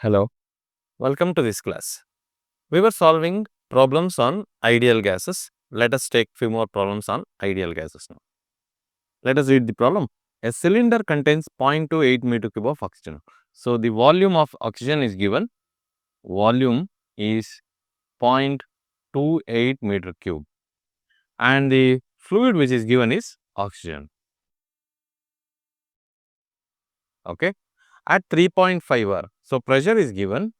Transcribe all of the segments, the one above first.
Hello, welcome to this class. We were solving problems on ideal gases. Let us take few more problems on ideal gases now. Let us read the problem. A cylinder contains 0.28 meter cube of oxygen. So, the volume of oxygen is given. Volume is 0.28 meter cube and the fluid which is given is oxygen. Okay. At 3.5 bar. So, pressure is given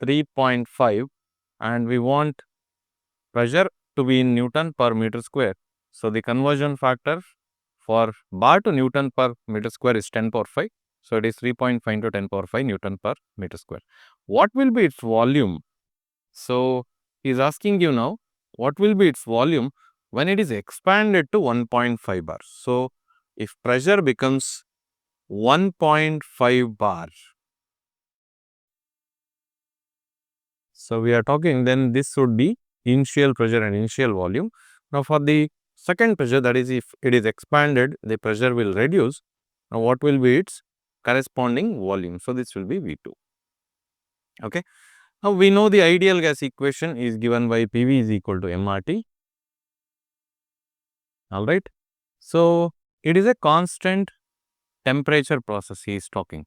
3.5 and we want pressure to be in Newton per meter square. So, the conversion factor for bar to Newton per meter square is 10 power 5. So, it is 3.5 into 10 power 5 Newton per meter square. What will be its volume? So, he is asking you now what will be its volume when it is expanded to 1.5 bar. So, if pressure becomes 1.5 bar. So, we are talking then this would be initial pressure and initial volume. Now, for the second pressure, that is if it is expanded, the pressure will reduce. Now, what will be its corresponding volume? So, this will be V2. Okay. Now, we know the ideal gas equation is given by PV is equal to MRT. Alright. So, it is a constant temperature process he is talking.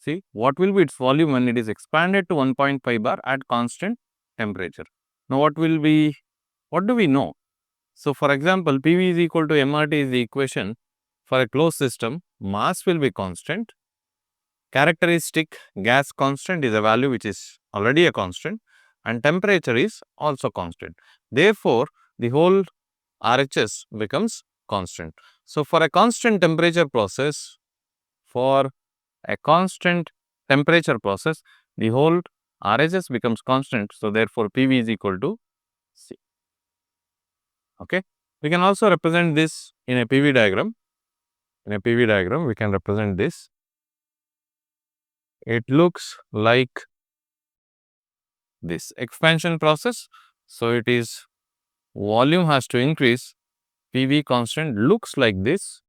See, what will be its volume when it is expanded to 1.5 bar at constant temperature? Now, what do we know? So, for example, PV is equal to MRT is the equation for a closed system, mass will be constant, characteristic gas constant is a value which is already a constant and temperature is also constant. Therefore, the whole RHS becomes constant. So, for a constant temperature process, the whole RHS becomes constant. So, therefore, PV is equal to C. Okay. We can also represent this in a PV diagram. In a PV diagram, we can represent this. It looks like this expansion process. So, it is volume has to increase, PV constant looks like this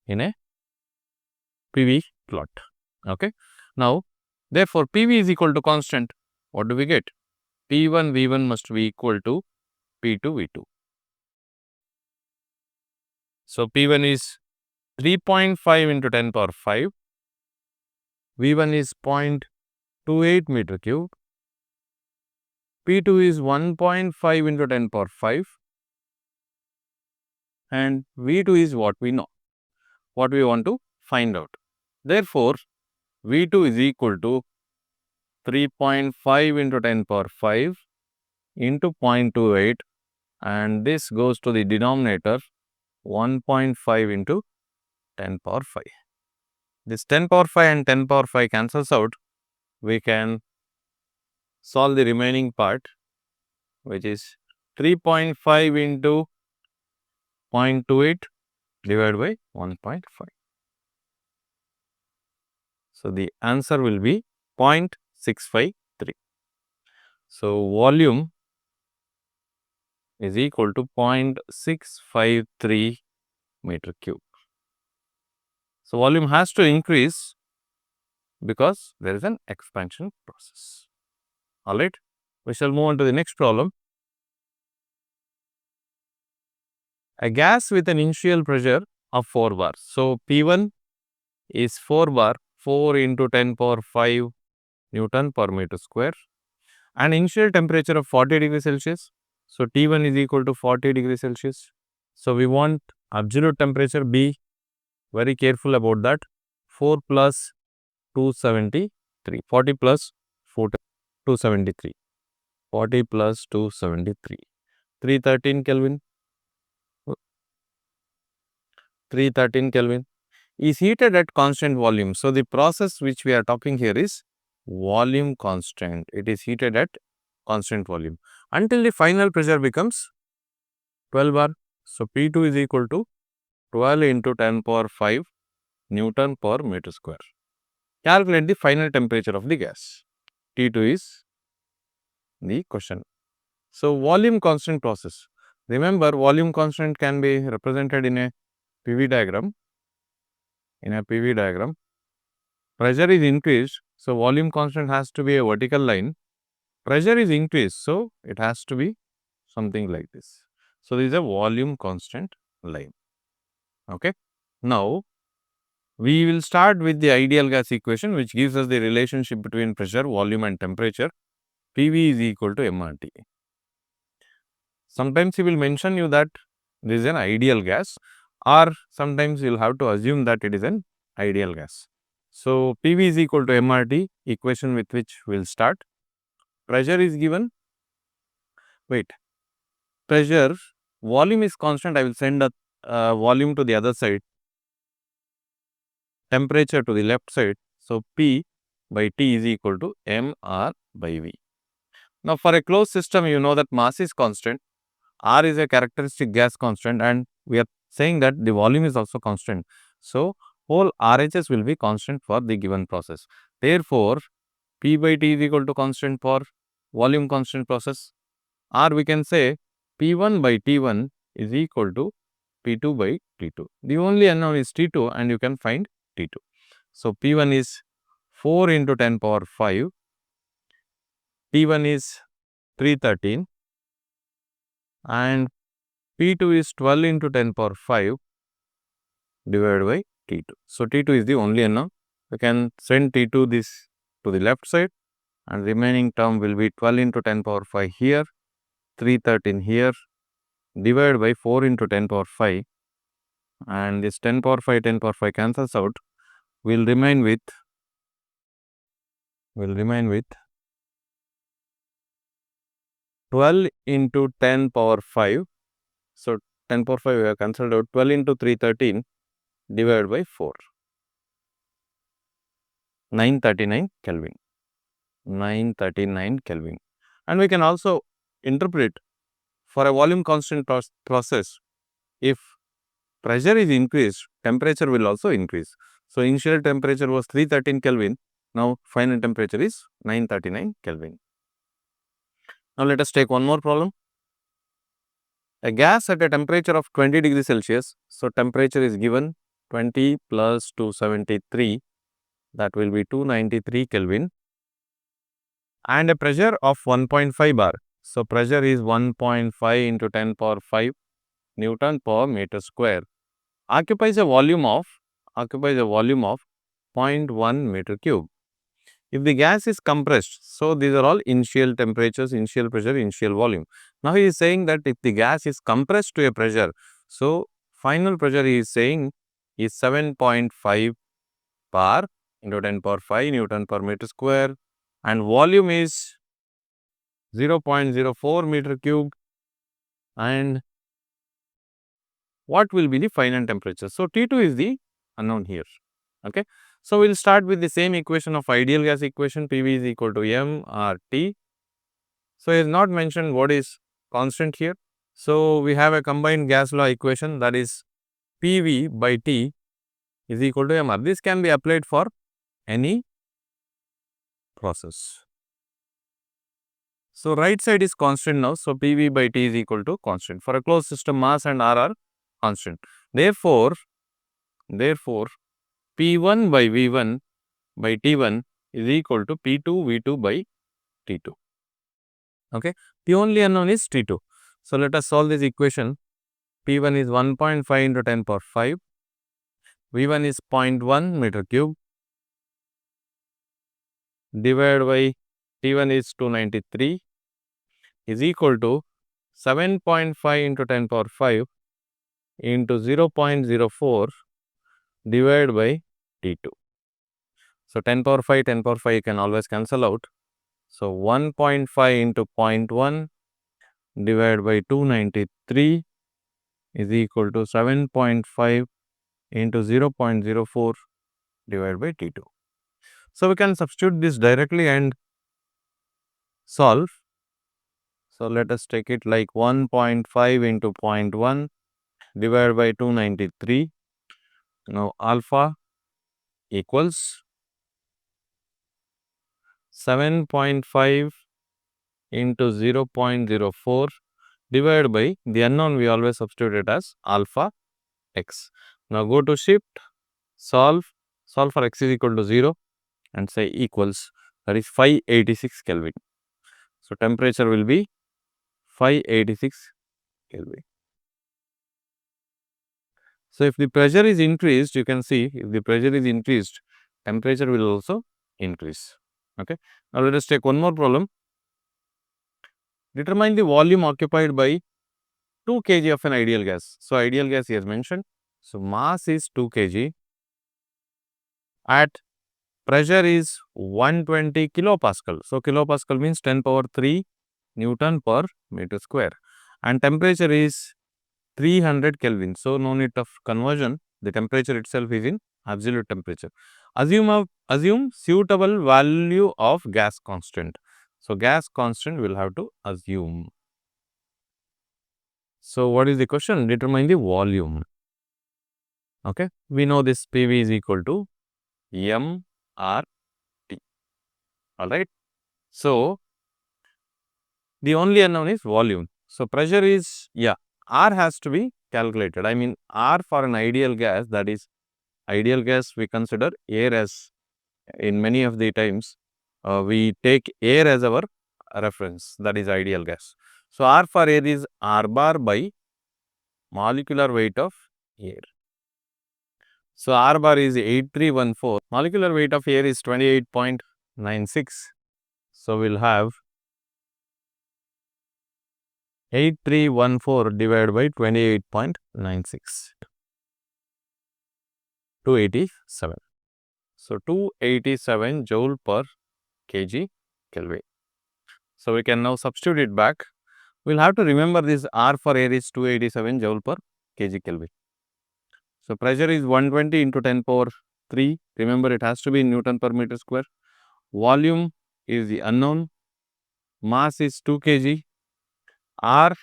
in a PV plot. Okay. Now, therefore, PV is equal to constant. What do we get? P1 V1 must be equal to P2 V2. So, P1 is 3.5 into 10 power 5, V1 is 0.28 meter cube, P2 is 1.5 into 10 power 5 and V2 is what we know, what we want to find out. Therefore, V2 is equal to 3.5 into 10 power 5 into 0.28 and this goes to the denominator 1.5 into 10 power 5. This 10 power 5 and 10 power 5 cancels out. We can solve the remaining part, which is 3.5 into 0.28 divided by 1.5. So, the answer will be 0.653. So, volume is equal to 0.653 meter cube. So, volume has to increase because there is an expansion process. Alright, we shall move on to the next problem. A gas with an initial pressure of 4 bar. So, P1 is 4 bar, 4 into 10 power 5 Newton per meter square and initial temperature of 40 degrees Celsius. So, T1 is equal to 40 degrees Celsius. So, we want absolute temperature. Be very careful about that. 4 plus 273, 40 plus 273, 40 plus 273, 313 Kelvin. 313 Kelvin is heated at constant volume. So, the process which we are talking here is volume constant. It is heated at constant volume until the final pressure becomes 12 bar. So, P2 is equal to 12 into 10 power 5 Newton per meter square. Calculate the final temperature of the gas. T2 is the question. So, volume constant process. Remember, volume constant can be represented in a PV diagram. pressure is increased, so volume constant has to be a vertical line. Pressure is increased, so it has to be something like this. So, this is a volume constant line. Okay. Now, we will start with the ideal gas equation, which gives us the relationship between pressure, volume and temperature. PV is equal to mRT. Sometimes he will mention you that this is an ideal gas, or sometimes you will have to assume that it is an ideal gas. So, PV is equal to mRT, equation with which we will start. Pressure is given. Wait, pressure, volume is constant. I will send a volume to the other side, temperature to the left side. So, P by T is equal to mR by V. Now, for a closed system, you know that mass is constant, R is a characteristic gas constant, and we are saying that the volume is also constant. So, whole RHS will be constant for the given process. Therefore, P by T is equal to constant for volume constant process, or we can say P1 by T1 is equal to P2 by T2. The only unknown is T2, and you can find T2. So, P1 is 4 into 10 power 5, T1 is 313, and P2 is 12 into 10 power 5 divided by T2. So, T2 is the only unknown. We can send T2 this to the left side, and remaining term will be 12 into 10 power 5 here, 313 here, divided by 4 into 10 power 5, and this 10 power 5 cancels out. Will remain with 12 into 10 power 5. So, 10 power 5 we have cancelled out, 12 into 313 divided by 4, 939 Kelvin. 939 Kelvin. And we can also interpret for a volume constant process, if pressure is increased, temperature will also increase. So, initial temperature was 313 Kelvin, now final temperature is 939 Kelvin. Now, let us take one more problem. A gas at a temperature of 20 degrees Celsius, so temperature is given 20 plus 273, that will be 293 Kelvin, and a pressure of 1.5 bar. So, pressure is 1.5 into 10 power 5 Newton per meter square, occupies a volume of 0.1 meter cube. If the gas is compressed, so these are all initial temperatures, initial pressure, initial volume. Now, he is saying that if the gas is compressed to a pressure, so final pressure he is saying is 7.5 bar into 10 power 5 Newton per meter square, and volume is 0.04 meter cube, and what will be the final temperature? So, T2 is the unknown here. Okay. So, we will start with the same equation of ideal gas equation, PV is equal to mRT. So, it is not mentioned what is constant here. So, we have a combined gas law equation, that is PV by T is equal to mR. This can be applied for any process. So, right side is constant now. So, PV by T is equal to constant. For a closed system, mass and R are constant. Therefore, P1 by V1 by T1 is equal to P2 V2 by T2. Okay. The only unknown is T2. So, let us solve this equation. P1 is 1.5 into 10 power 5. V1 is 0.1 meter cube divided by T1 is 293 is equal to 7.5 into 10 power 5 into 0.04 divided by T2. So, 10 power 5 you can always cancel out. So, 1.5 into 0.1 divided by 293 is equal to 7.5 into 0.04 divided by T2. So, we can substitute this directly and solve. So, let us take it like 1.5 into 0.1 divided by 293. Now, alpha equals 7.5 into 0.04 divided by the unknown, we always substitute it as alpha x. Now, go to shift, solve for x is equal to 0. and say equals, that is 586 Kelvin. So, temperature will be 586 Kelvin. So, if the pressure is increased, you can see if the pressure is increased, temperature will also increase. Okay. Now, let us take one more problem. Determine the volume occupied by 2 kg of an ideal gas. So, ideal gas here mentioned. So, mass is 2 kg at pressure is 120 kilopascal. So, kilopascal means 10 power 3 Newton per meter square, and temperature is 300 Kelvin. So, no need of conversion, the temperature itself is in absolute temperature. Assume suitable value of gas constant. So, gas constant will have to assume. So, what is the question? Determine the volume. Okay, we know this PV is equal to mRT. All right. So, the only unknown is volume. So, pressure is, R has to be calculated. I mean, R for an ideal gas, that is ideal gas, we consider air as, in many of the times, we take air as our reference, that is ideal gas. So, R for air is R bar by molecular weight of air. So, R bar is 8314, molecular weight of air is 28.96. So, we will have 8314 divided by 28.96, 287. So, 287 joule per kg Kelvin. So, we can now substitute it back. We will have to remember this R for air is 287 joule per kg Kelvin. So, pressure is 120 into 10 power 3. Remember, it has to be in Newton per meter square. Volume is the unknown. Mass is 2 kg. R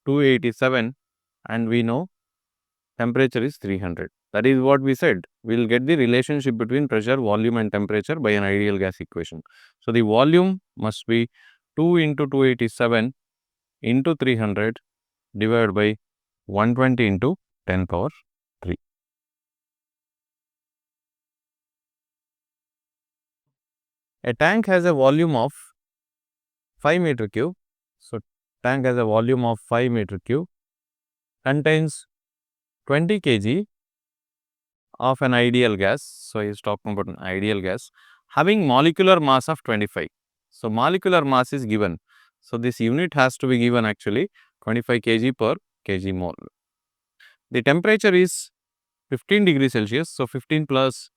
287, and we know temperature is 300. That is what we said. We will get the relationship between pressure, volume and temperature by an ideal gas equation. So, the volume must be 2 into 287 into 300 divided by 120 into 10 power 3. A tank has a volume of 5 meter cube. So, tank has a volume of 5 meter cube, contains 20 kg of an ideal gas. So, he is talking about an ideal gas having molecular mass of 25. So, molecular mass is given. So, this unit has to be given actually 25 kg per kg mole. The temperature is 15 degrees Celsius. So, 15 plus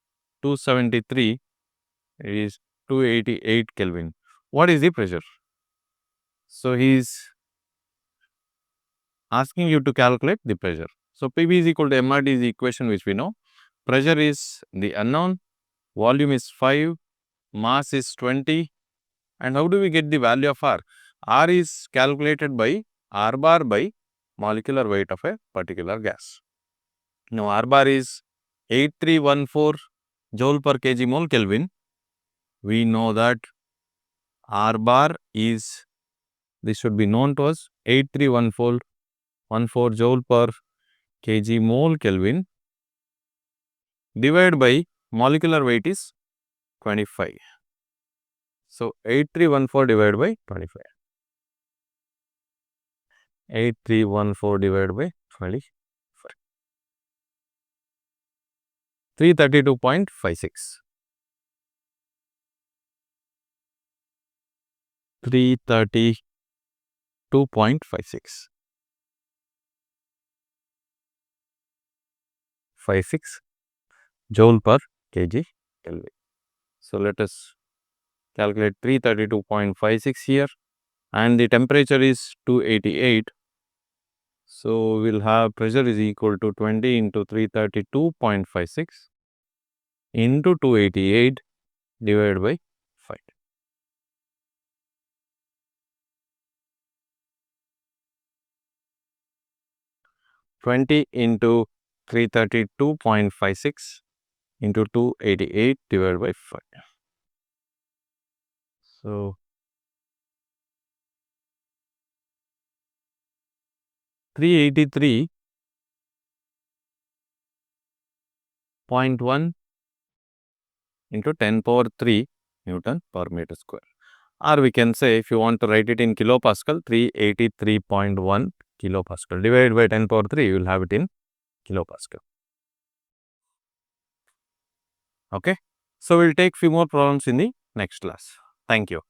273 is 288 Kelvin. What is the pressure? So, he is asking you to calculate the pressure. So, PV is equal to mRT is the equation which we know. Pressure is the unknown, volume is 5, mass is 20, and how do we get the value of R? R is calculated by R bar by molecular weight of a particular gas. Now, R bar is 8314 joule per kg mole Kelvin. We know that R bar is, this should be known to us, 8314 joule per kg mole Kelvin divided by molecular weight is 25. So, 8314 divided by 25. 8314 divided by 25. 332.56. 332.56. 56 joule per kg Kelvin. So, let us calculate 332.56 here, and the temperature is 288. So, we will have pressure is equal to 20 into 332.56 into 288 divided by 5. Twenty into 332.56 into 288 divided by 5. So, 383.1 into 10 power 3 Newton per meter square. Or we can say, if you want to write it in kilopascal, 383.1 kilopascal. Divided by 10 power 3, you will have it in kilopascal. Okay. So, we will take few more problems in the next class. Thank you.